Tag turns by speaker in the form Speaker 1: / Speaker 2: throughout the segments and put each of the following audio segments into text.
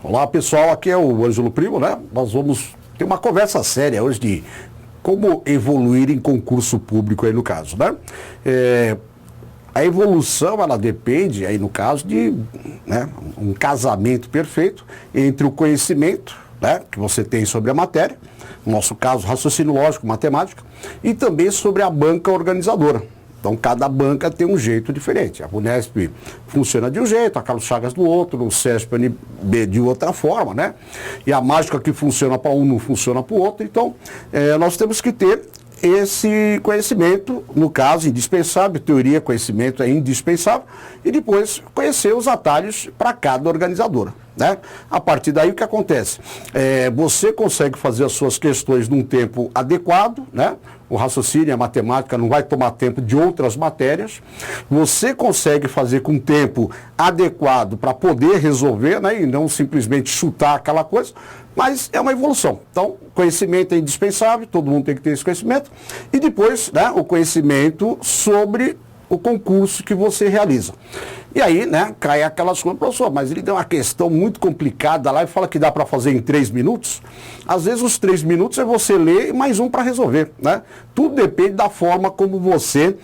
Speaker 1: Olá pessoal, aqui é o Ângelo Primo, né? Nós vamos ter uma conversa séria hoje de como evoluir em concurso público aí no caso, né? A evolução, ela depende aí no caso de, né, um casamento perfeito entre o conhecimento, né, que você tem sobre a matéria, no nosso caso raciocínio lógico, matemática, e também sobre a banca organizadora. Então, cada banca tem um jeito diferente. A Unesp funciona de um jeito, a Carlos Chagas do outro, o CESP-NB de outra forma, né? E a mágica que funciona para um não funciona para o outro. Então, nós temos que ter esse conhecimento, no caso, indispensável, teoria, conhecimento é indispensável, e depois conhecer os atalhos para cada organizadora, né? A partir daí o que acontece? Você consegue fazer as suas questões num tempo adequado, né? O raciocínio, a matemática não vai tomar tempo de outras matérias. Você consegue fazer com tempo adequado para poder resolver, né? E não simplesmente chutar aquela coisa, mas é uma evolução. Então, conhecimento é indispensável, todo mundo tem que ter esse conhecimento. E depois, né, o conhecimento sobre o concurso que você realiza. E aí, né, cai aquelas coisas, professor, mas ele deu uma questão muito complicada lá e fala que dá para fazer em 3 minutos. Às vezes os 3 minutos é você ler e mais um para resolver, né? Tudo depende da forma como você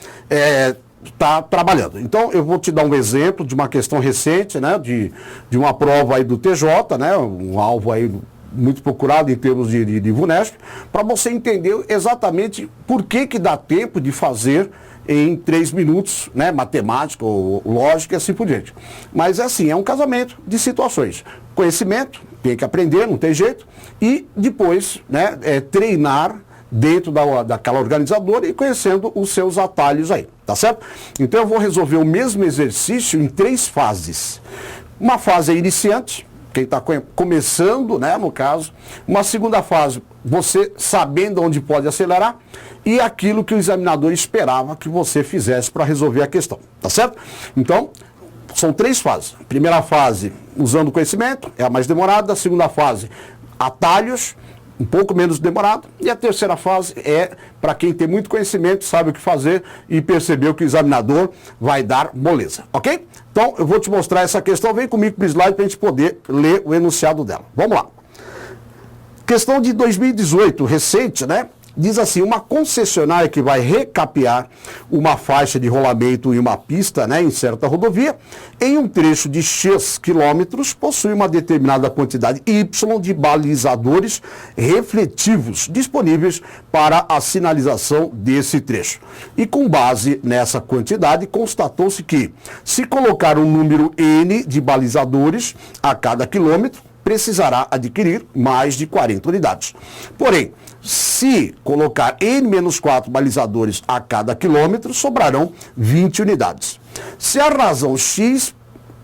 Speaker 1: está trabalhando. Então, eu vou te dar um exemplo de uma questão recente, né, de uma prova aí do TJ, né, um alvo aí muito procurado em termos de VUNESP, para você entender exatamente por que dá tempo de fazer em 3 minutos, né, matemática ou lógica e assim por diante. Mas assim, é um casamento de situações. Conhecimento, tem que aprender, não tem jeito, e depois, né, treinar dentro daquela organizadora e conhecendo os seus atalhos aí, tá certo? Então eu vou resolver o mesmo exercício em 3 fases. Uma fase é iniciante, quem está começando, né, no caso. Uma segunda fase, você sabendo onde pode acelerar. E aquilo que o examinador esperava que você fizesse para resolver a questão, tá certo? Então, são 3 fases. Primeira fase, usando conhecimento, é a mais demorada. A segunda fase, atalhos, um pouco menos demorado. E a terceira fase é para quem tem muito conhecimento, sabe o que fazer e percebeu que o examinador vai dar moleza, ok? Então, eu vou te mostrar essa questão. Vem comigo para o slide para a gente poder ler o enunciado dela. Vamos lá. Questão de 2018, recente, né? Diz assim, uma concessionária que vai recapear uma faixa de rolamento em uma pista, né, em certa rodovia, em um trecho de X quilômetros, possui uma determinada quantidade Y de balizadores refletivos disponíveis para a sinalização desse trecho. E com base nessa quantidade, constatou-se que, se colocar um número N de balizadores a cada quilômetro, precisará adquirir mais de 40 unidades. Porém, se colocar N-4 balizadores a cada quilômetro, sobrarão 20 unidades. Se a razão X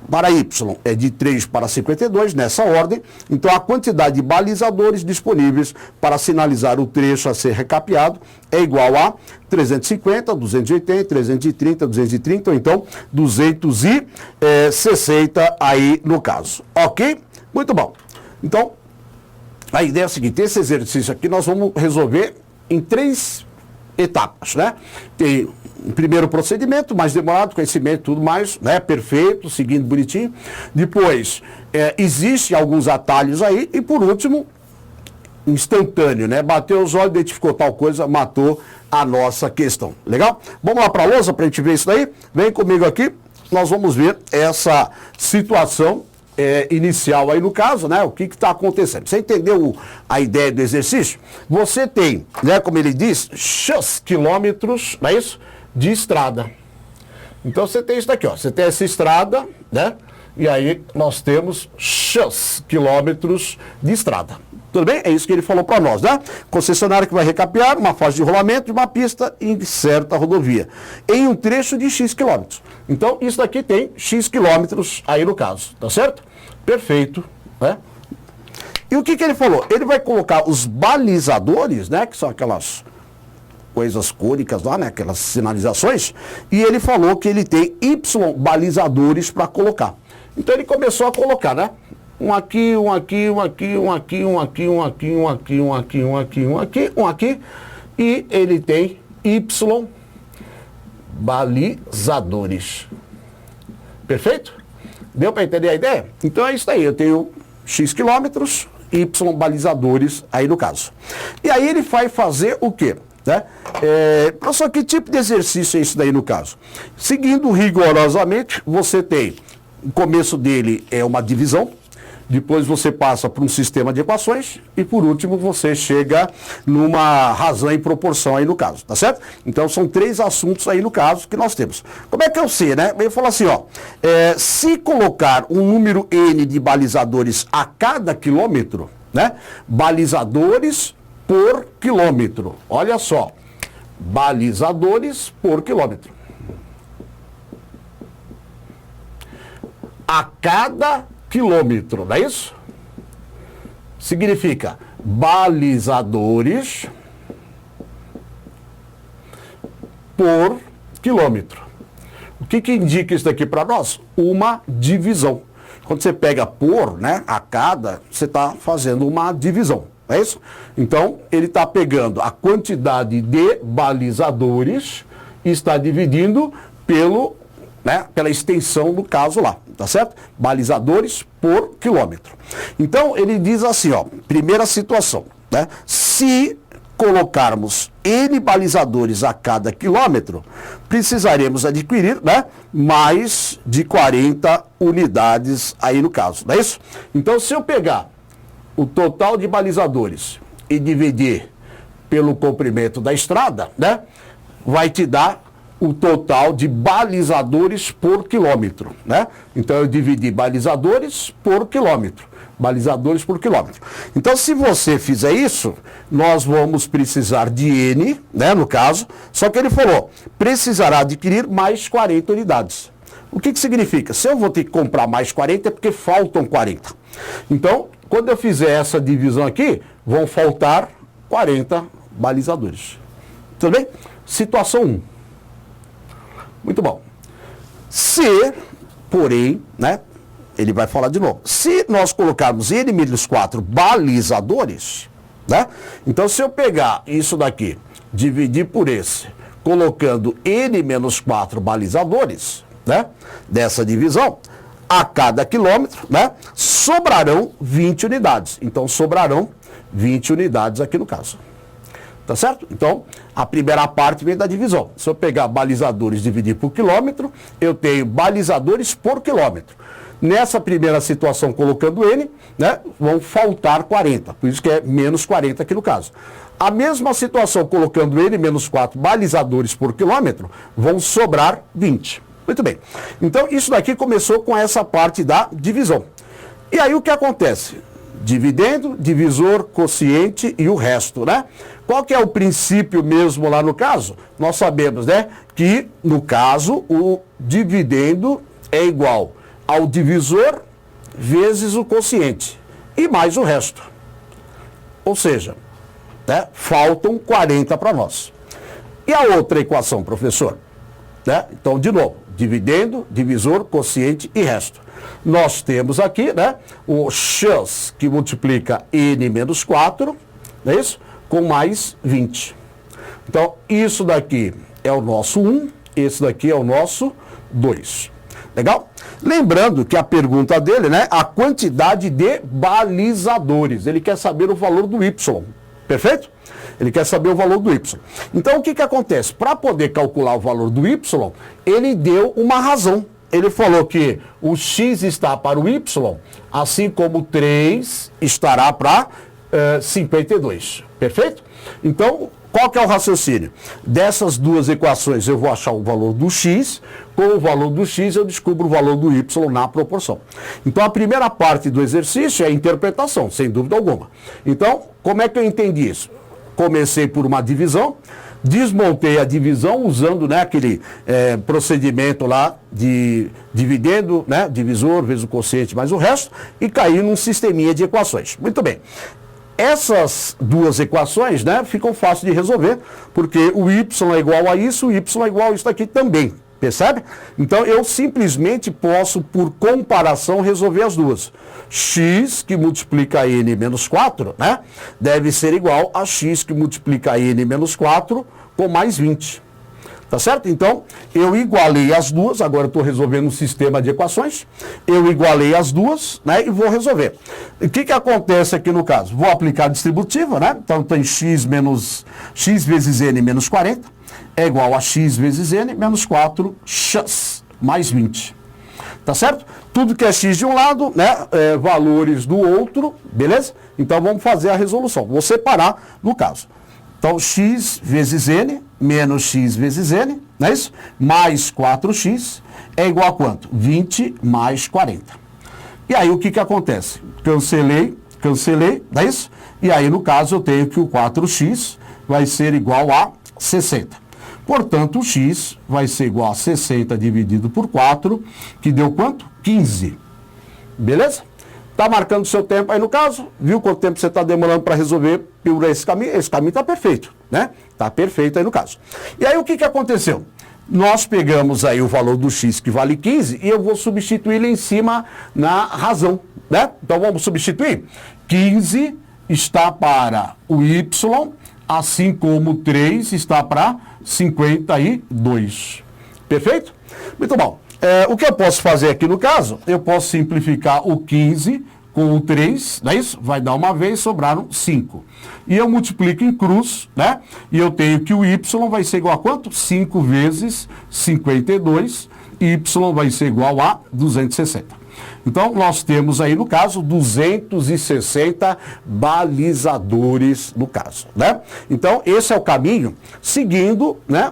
Speaker 1: para Y é de 3 para 52, nessa ordem, então a quantidade de balizadores disponíveis para sinalizar o trecho a ser recapeado é igual a 350, 280, 330, 230, ou então 260 aí no caso. Ok? Muito bom. Então, a ideia é a seguinte, esse exercício aqui nós vamos resolver em 3 etapas, né? Tem o primeiro procedimento, mais demorado, conhecimento, tudo mais, né? Perfeito, seguindo bonitinho. Depois, existem alguns atalhos aí. E por último, instantâneo, né? Bateu os olhos, identificou tal coisa, matou a nossa questão. Legal? Vamos lá para a lousa para a gente ver isso daí? Vem comigo aqui, nós vamos ver essa situação inicial aí no caso, né? O que está acontecendo? Você entendeu a ideia do exercício? Você tem, né, como ele diz, X quilômetros, não é isso? De estrada. Então você tem isso daqui, ó. Você tem essa estrada, né? E aí nós temos X quilômetros de estrada. Tudo bem? É isso que ele falou para nós, né? Concessionária que vai recapear uma faixa de rolamento de uma pista em certa rodovia, em um trecho de X quilômetros. Então, isso daqui tem X quilômetros aí no caso, tá certo? Perfeito, né? E o que ele falou? Ele vai colocar os balizadores, né? Que são aquelas coisas cônicas lá, né? Aquelas sinalizações. E ele falou que ele tem Y balizadores para colocar. Então, ele começou a colocar, né? Um aqui, um aqui, um aqui, um aqui, um aqui, um aqui, um aqui, um aqui, um aqui, um aqui, um aqui. E ele tem Y balizadores. Perfeito? Deu para entender a ideia? Então é isso aí. Eu tenho X quilômetros, Y balizadores aí no caso. E aí ele vai fazer o quê? Né? Professor, que tipo de exercício é isso daí no caso? Seguindo rigorosamente, você tem, o começo dele é uma divisão, depois você passa para um sistema de equações e por último você chega numa razão e proporção aí no caso, tá certo? Então são 3 assuntos aí no caso que nós temos. Como é que eu sei, né? Ele fala assim, ó, se colocar um número N de balizadores a cada quilômetro, né? Balizadores por quilômetro, olha só, balizadores por quilômetro. A cada quilômetro, não é isso? Significa balizadores por quilômetro. O que indica isso daqui para nós? Uma divisão. Quando você pega por, né, a cada, você está fazendo uma divisão, é isso? Então, ele está pegando a quantidade de balizadores e está dividindo pela extensão do caso lá, tá certo? Balizadores por quilômetro. Então, ele diz assim, ó, primeira situação, né? Se colocarmos N balizadores a cada quilômetro, precisaremos adquirir, né, mais de 40 unidades aí no caso, não é isso? Então, se eu pegar o total de balizadores e dividir pelo comprimento da estrada, né, vai te dar o total de balizadores por quilômetro, né? Então eu dividi balizadores por quilômetro. Balizadores por quilômetro. Então, se você fizer isso, nós vamos precisar de N, né, no caso, só que ele falou, precisará adquirir mais 40 unidades. O que significa? Se eu vou ter que comprar mais 40, é porque faltam 40. Então, quando eu fizer essa divisão aqui, vão faltar 40 balizadores. Tudo bem? Situação 1. Muito bom. Se, porém, né, ele vai falar de novo. Se nós colocarmos N menos 4 balizadores, né, então se eu pegar isso daqui, dividir por esse, colocando N menos 4 balizadores, né, dessa divisão, a cada quilômetro, né, sobrarão 20 unidades. Então, sobrarão 20 unidades aqui no caso. Tá certo? Então, a primeira parte vem da divisão. Se eu pegar balizadores e dividir por quilômetro, eu tenho balizadores por quilômetro. Nessa primeira situação, colocando N, né, vão faltar 40. Por isso que é menos 40 aqui no caso. A mesma situação, colocando N menos 4 balizadores por quilômetro, vão sobrar 20. Muito bem. Então, isso daqui começou com essa parte da divisão. E aí, o que acontece? Dividendo, divisor, quociente e o resto, né? Qual que é o princípio mesmo lá no caso? Nós sabemos, né, que no caso o dividendo é igual ao divisor vezes o quociente e mais o resto. Ou seja, né, faltam 40 para nós. E a outra equação, professor? Né? Então, de novo, dividendo, divisor, quociente e resto. Nós temos aqui, né, o x que multiplica n menos 4, não é isso? Com mais 20. Então, isso daqui é o nosso 1, esse daqui é o nosso 2. Legal? Lembrando que a pergunta dele, né, a quantidade de balizadores. Ele quer saber o valor do y. Perfeito? Ele quer saber o valor do y. Então, o que acontece? Para poder calcular o valor do y, ele deu uma razão. Ele falou que o x está para o y, assim como 3 estará para 52. Perfeito? Então, qual que é o raciocínio? Dessas duas equações eu vou achar o valor do x, com o valor do x eu descubro o valor do y na proporção. Então, a primeira parte do exercício é a interpretação, sem dúvida alguma. Então, como é que eu entendi isso? Comecei por uma divisão, desmontei a divisão usando, né, aquele procedimento lá de dividendo, né, divisor vezes o quociente mais o resto, e caí num sisteminha de equações. Muito bem. Essas duas equações, né, ficam fáceis de resolver, porque o y é igual a isso, o y é igual a isso daqui também. Percebe? Então, eu simplesmente posso, por comparação, resolver as duas. X, que multiplica n menos 4, né, deve ser igual a x, que multiplica n menos 4, com mais 20. Tá certo? Então, eu igualei as duas, agora eu estou resolvendo um sistema de equações, eu igualei as duas, né, e vou resolver. O que acontece aqui no caso? Vou aplicar a distributiva, né? Então, tem x vezes n menos 40, é igual a x vezes n menos 4x mais 20. Tá certo? Tudo que é x de um lado, né, valores do outro, beleza? Então, vamos fazer a resolução. Vou separar no caso. Então, x vezes n menos x vezes n, não é isso? Mais 4x é igual a quanto? 20 mais 40. E aí, o que acontece? Cancelei, não é isso? E aí, no caso, eu tenho que o 4x vai ser igual a 60. Portanto, o x vai ser igual a 60 dividido por 4, que deu quanto? 15. Beleza? Está marcando o seu tempo aí no caso? Viu quanto tempo você está demorando para resolver por esse caminho? Esse caminho está perfeito, né? Está perfeito aí no caso. E aí o que aconteceu? Nós pegamos aí o valor do x que vale 15 e eu vou substituir lá em cima na razão, né? Então vamos substituir. 15 está para o y, assim como 3 está para 52. Perfeito? Muito bom. O que eu posso fazer aqui no caso? Eu posso simplificar o 15 com o 3, não é isso? Vai dar uma vez, sobraram 5. E eu multiplico em cruz, né? E eu tenho que o y vai ser igual a quanto? 5 vezes 52, y vai ser igual a 260. Então, nós temos aí, no caso, 260 balizadores no caso, né? Então, esse é o caminho, seguindo, né,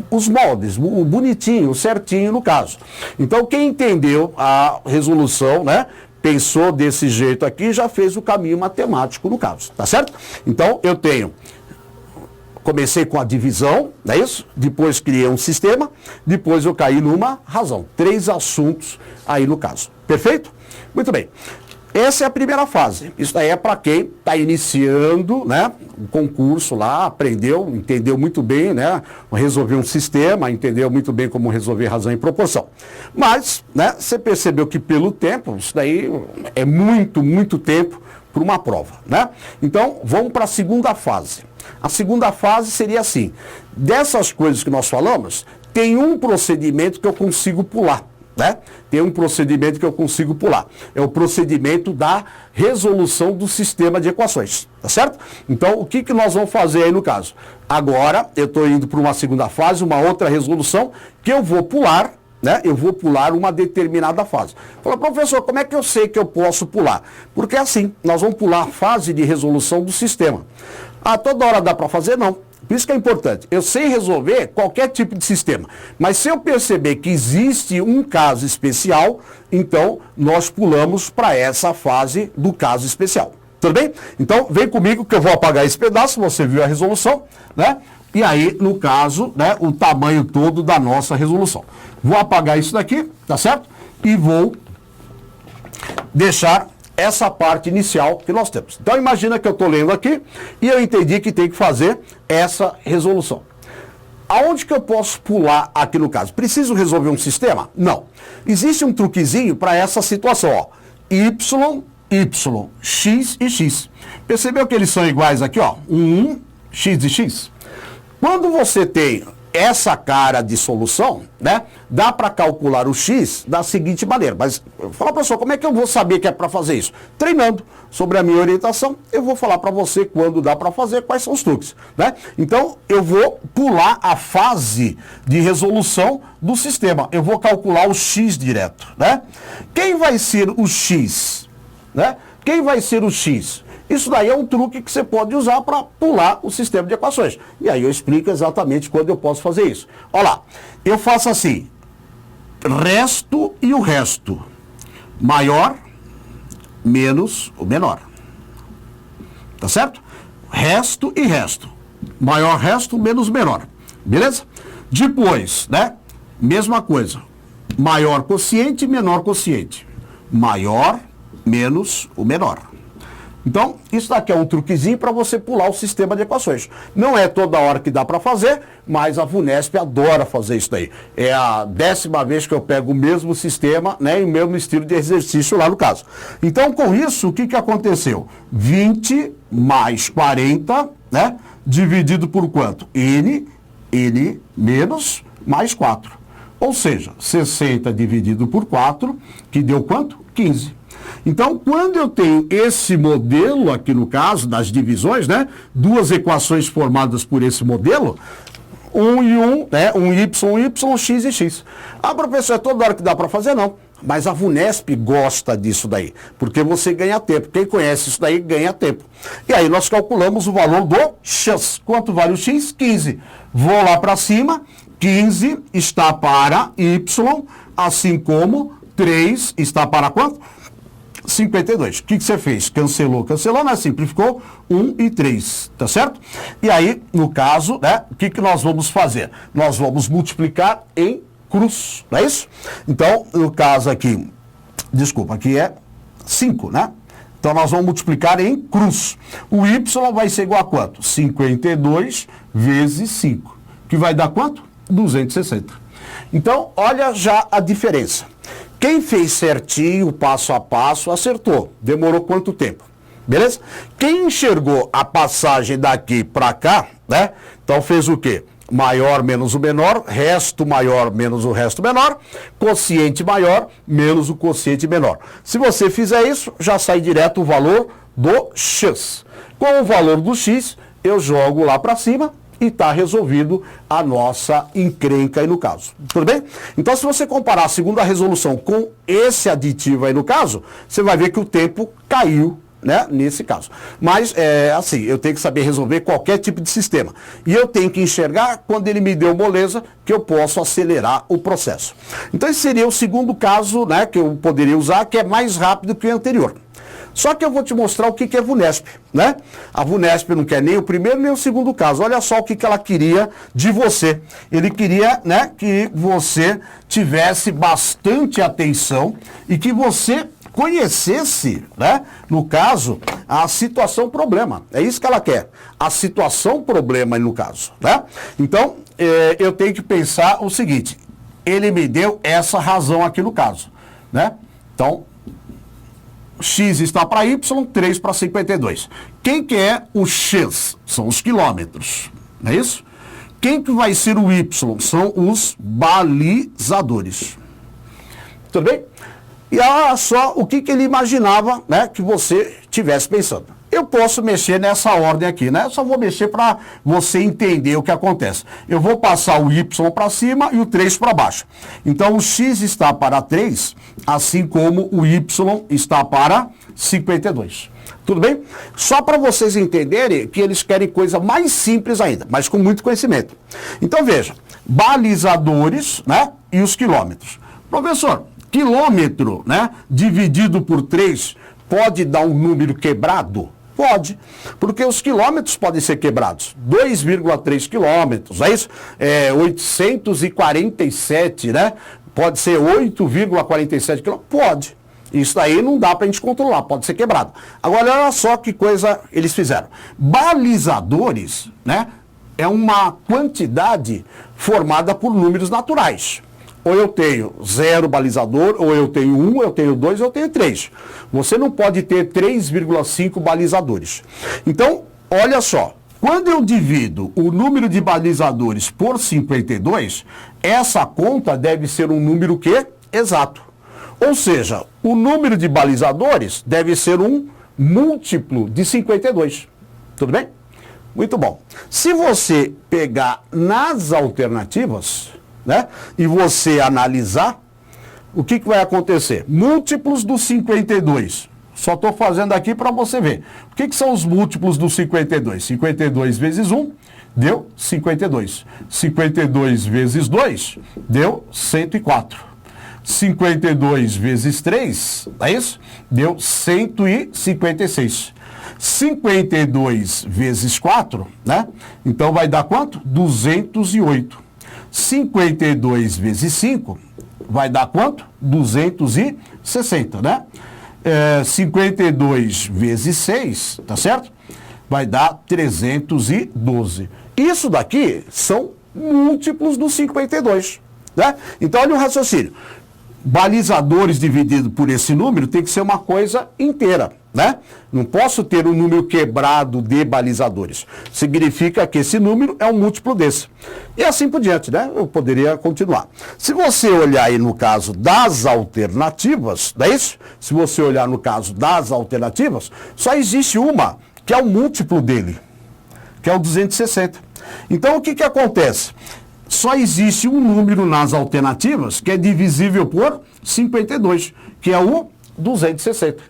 Speaker 1: os moldes, o bonitinho, o certinho no caso. Então, quem entendeu a resolução, né, pensou desse jeito aqui, já fez o caminho matemático no caso, tá certo? Então, eu comecei com a divisão, não é isso? Depois criei um sistema, depois eu caí numa razão. 3 assuntos aí no caso. Perfeito? Muito bem. Essa é a primeira fase. Isso daí é para quem está iniciando, né, o concurso lá, aprendeu, entendeu muito bem, né, resolver um sistema, entendeu muito bem como resolver razão e proporção. Mas, né, você percebeu que pelo tempo, isso daí é muito tempo para uma prova, né? Então, vamos para a segunda fase. A segunda fase seria assim, dessas coisas que nós falamos, tem um procedimento que eu consigo pular, né? Tem um procedimento que eu consigo pular. É o procedimento da resolução do sistema de equações, tá certo? Então, o que nós vamos fazer aí no caso? Agora, eu estou indo para uma segunda fase, uma outra resolução, que eu vou pular, né? Eu vou pular uma determinada fase. Fala, professor, como é que eu sei que eu posso pular? Porque assim, nós vamos pular a fase de resolução do sistema. Ah, toda hora dá para fazer? Não. Por isso que é importante. Eu sei resolver qualquer tipo de sistema. Mas se eu perceber que existe um caso especial, então nós pulamos para essa fase do caso especial. Tudo bem? Então, vem comigo que eu vou apagar esse pedaço, você viu a resolução, né? E aí, no caso, né, o tamanho todo da nossa resolução. Vou apagar isso daqui, tá certo? E vou deixar essa parte inicial que nós temos. Então, imagina que eu estou lendo aqui e eu entendi que tem que fazer essa resolução. Aonde que eu posso pular aqui no caso? Preciso resolver um sistema? Não. Existe um truquezinho para essa situação, ó. Y, x e x. Percebeu que eles são iguais aqui, ó? X e x. Quando você tem essa cara de solução, né, dá para calcular o x da seguinte maneira. Mas, fala, professor, como é que eu vou saber que é para fazer isso? Treinando sobre a minha orientação, eu vou falar para você quando dá para fazer, quais são os truques, né? Então, eu vou pular a fase de resolução do sistema. Eu vou calcular o x direto, né? Quem vai ser o x, né? Quem vai ser o x? Isso daí é um truque que você pode usar para pular o sistema de equações. E aí eu explico exatamente quando eu posso fazer isso. Olha lá, eu faço assim, resto e o resto, maior menos o menor. Tá certo? Resto e resto, maior resto menos menor. Beleza? Depois, né, mesma coisa, maior quociente, menor quociente. Maior menos o menor. Então, isso daqui é um truquezinho para você pular o sistema de equações. Não é toda hora que dá para fazer, mas a VUNESP adora fazer isso daí. É a 10ª vez que eu pego o mesmo sistema, né, e o mesmo estilo de exercício lá no caso. Então, com isso, o que aconteceu? 20 mais 40, né, dividido por quanto? N menos mais 4. Ou seja, 60 dividido por 4, que deu quanto? 15. Então, quando eu tenho esse modelo aqui no caso das divisões, né? Duas equações formadas por esse modelo, um e um, né? Um y, x e x. Ah, professor, é toda hora que dá para fazer? Não. Mas a VUNESP gosta disso daí, porque você ganha tempo. Quem conhece isso daí ganha tempo. E aí nós calculamos o valor do x. Quanto vale o x? 15. Vou lá para cima, 15 está para y, assim como 3 está para quanto? 52. O que você fez? Cancelou, né? Simplificou 1 e 3, tá certo? E aí, no caso, né? O que nós vamos fazer? Nós vamos multiplicar em cruz, não é isso? Então, no caso aqui, desculpa, aqui é 5, né? Então, nós vamos multiplicar em cruz. O y vai ser igual a quanto? 52 vezes 5, que vai dar quanto? 260. Então, olha já a diferença. Quem fez certinho, passo a passo, acertou. Demorou quanto tempo? Beleza? Quem enxergou a passagem daqui para cá, né? Então fez o quê? Maior menos o menor, resto maior menos o resto menor, quociente maior menos o quociente menor. Se você fizer isso, já sai direto o valor do x. Com o valor do x, eu jogo lá para cima e está resolvido a nossa encrenca aí no caso. Tudo bem? Então, se você comparar a segunda resolução com esse aditivo aí no caso, você vai ver que o tempo caiu, né, nesse caso. Mas, assim, eu tenho que saber resolver qualquer tipo de sistema. E eu tenho que enxergar, quando ele me deu moleza, que eu posso acelerar o processo. Então, esse seria o segundo caso, né, que eu poderia usar, que é mais rápido que o anterior. Só que eu vou te mostrar o que é VUNESP, né? A VUNESP não quer nem o primeiro nem o segundo caso. Olha só o que ela queria de você. Ele queria, né, que você tivesse bastante atenção e que você conhecesse, né, no caso, a situação problema. É isso que ela quer. A situação problema no caso, né? Então, eu tenho que pensar o seguinte. Ele me deu essa razão aqui no caso, né? Então, x está para y, 3 para 52. Quem que é o x? São os quilômetros, não é isso? Quem que vai ser o y? São os balizadores. Tudo bem? E olha só o que ele imaginava, né, que você estivesse pensando. Eu posso mexer nessa ordem aqui, né? Eu só vou mexer para você entender o que acontece. Eu vou passar o y para cima e o 3 para baixo. Então, o x está para 3, assim como o y está para 52. Tudo bem? Só para vocês entenderem que eles querem coisa mais simples ainda, mas com muito conhecimento. Então, veja, balizadores, né, e os quilômetros. Professor, quilômetro, né, dividido por 3 pode dar um número quebrado? Pode, porque os quilômetros podem ser quebrados. 2,3 quilômetros, é isso? 847, né? Pode ser 8,47 quilômetros? Pode. Isso daí não dá para a gente controlar, pode ser quebrado. Agora, olha só que coisa eles fizeram. Balizadores, né? É uma quantidade formada por números naturais. Ou eu tenho 0 balizador, ou eu tenho 1, eu tenho 2, eu tenho 3. Você não pode ter 3,5 balizadores. Então, olha só. Quando eu divido o número de balizadores por 52, essa conta deve ser um número que? Exato. Ou seja, o número de balizadores deve ser um múltiplo de 52. Tudo bem? Muito bom. Se você pegar nas alternativas, né, e você analisar, o que vai acontecer? Múltiplos do 52. Só estou fazendo aqui para você ver. O que são os múltiplos do 52? 52 vezes 1 deu 52. 52 vezes 2 deu 104. 52 vezes 3, é isso? Deu 156. 52 vezes 4, né? Então vai dar quanto? 208. 52 vezes 5 vai dar quanto? 260, né? 52 vezes 6, tá certo? Vai dar 312. Isso daqui são múltiplos do 52, né? Então, olha o raciocínio. Balizadores dividido por esse número tem que ser uma coisa inteira. né? Não posso ter um número quebrado de balizadores. Significa que esse número é um múltiplo desse. E assim por diante, né? Eu poderia continuar. Se você olhar aí no caso das alternativas, não é isso? Se você olhar no caso das alternativas, só existe uma, que é o múltiplo dele, que é o 260. Então, o que que acontece? Só existe um número nas alternativas que é divisível por 52, que é o 260.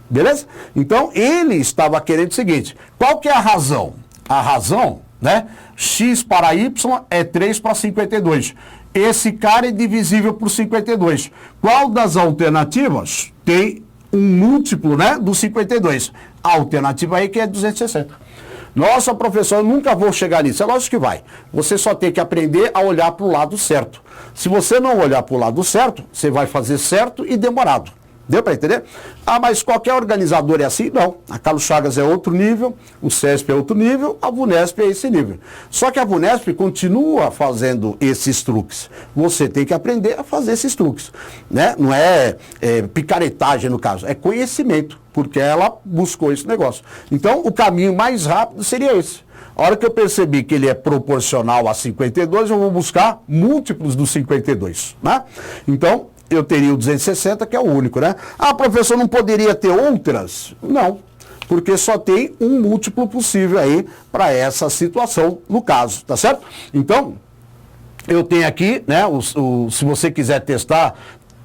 Speaker 1: Beleza? Então, ele estava querendo o seguinte, qual que é a razão? A razão, né? X para Y é 3 para 52. Esse cara é divisível por 52. Qual das alternativas tem um múltiplo, né, do 52? A alternativa aí que é 260. Nossa, professor, eu nunca vou chegar nisso. É lógico que vai. Você só tem que aprender a olhar para o lado certo. Se você não olhar para o lado certo, você vai fazer certo e demorado. Deu para entender? Ah, mas qualquer organizador é assim? Não. A Carlos Chagas é outro nível, o CESP é outro nível, a VUNESP é esse nível. Só que a VUNESP continua fazendo esses truques. Você tem que aprender a fazer esses truques, né? Não é picaretagem no caso, é conhecimento, porque ela buscou esse negócio. Então, o caminho mais rápido seria esse. A hora que eu percebi que ele é proporcional a 52, eu vou buscar múltiplos do 52, né? Então, eu teria o 260, que é o único, né? Ah, professor, não poderia ter outras? Não, porque só tem um múltiplo possível aí para essa situação, no caso, tá certo? Então, eu tenho aqui, né, se você quiser testar,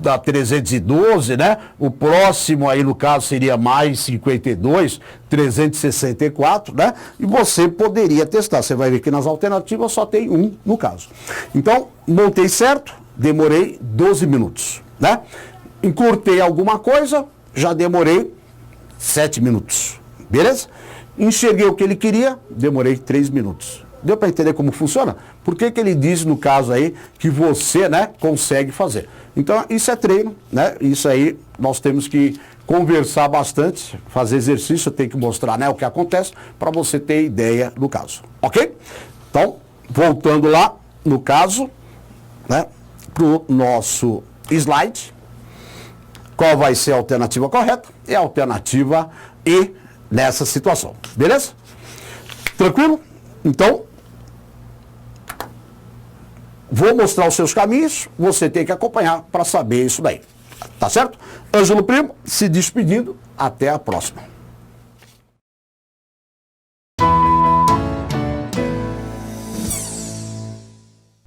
Speaker 1: da 312, né? O próximo aí, no caso, seria mais 52, 364, né? E você poderia testar. Você vai ver que nas alternativas só tem um, no caso. Então, montei certo, demorei 12 minutos, né? Encurtei alguma coisa, já demorei 7 minutos, beleza? Enxerguei o que ele queria, demorei 3 minutos. Deu para entender como funciona? Por que que ele diz, no caso aí, que você, né, consegue fazer? Então, isso é treino, né? Isso aí nós temos que conversar bastante, fazer exercício, tem que mostrar, né, o que acontece, para você ter ideia do caso, ok? Então, voltando lá, no caso, né, para o nosso slide, qual vai ser a alternativa correta? É a alternativa E nessa situação, beleza? Tranquilo? Então, vou mostrar os seus caminhos, você tem que acompanhar para saber isso daí. Tá certo? Ângelo Primo, se despedindo, até a próxima.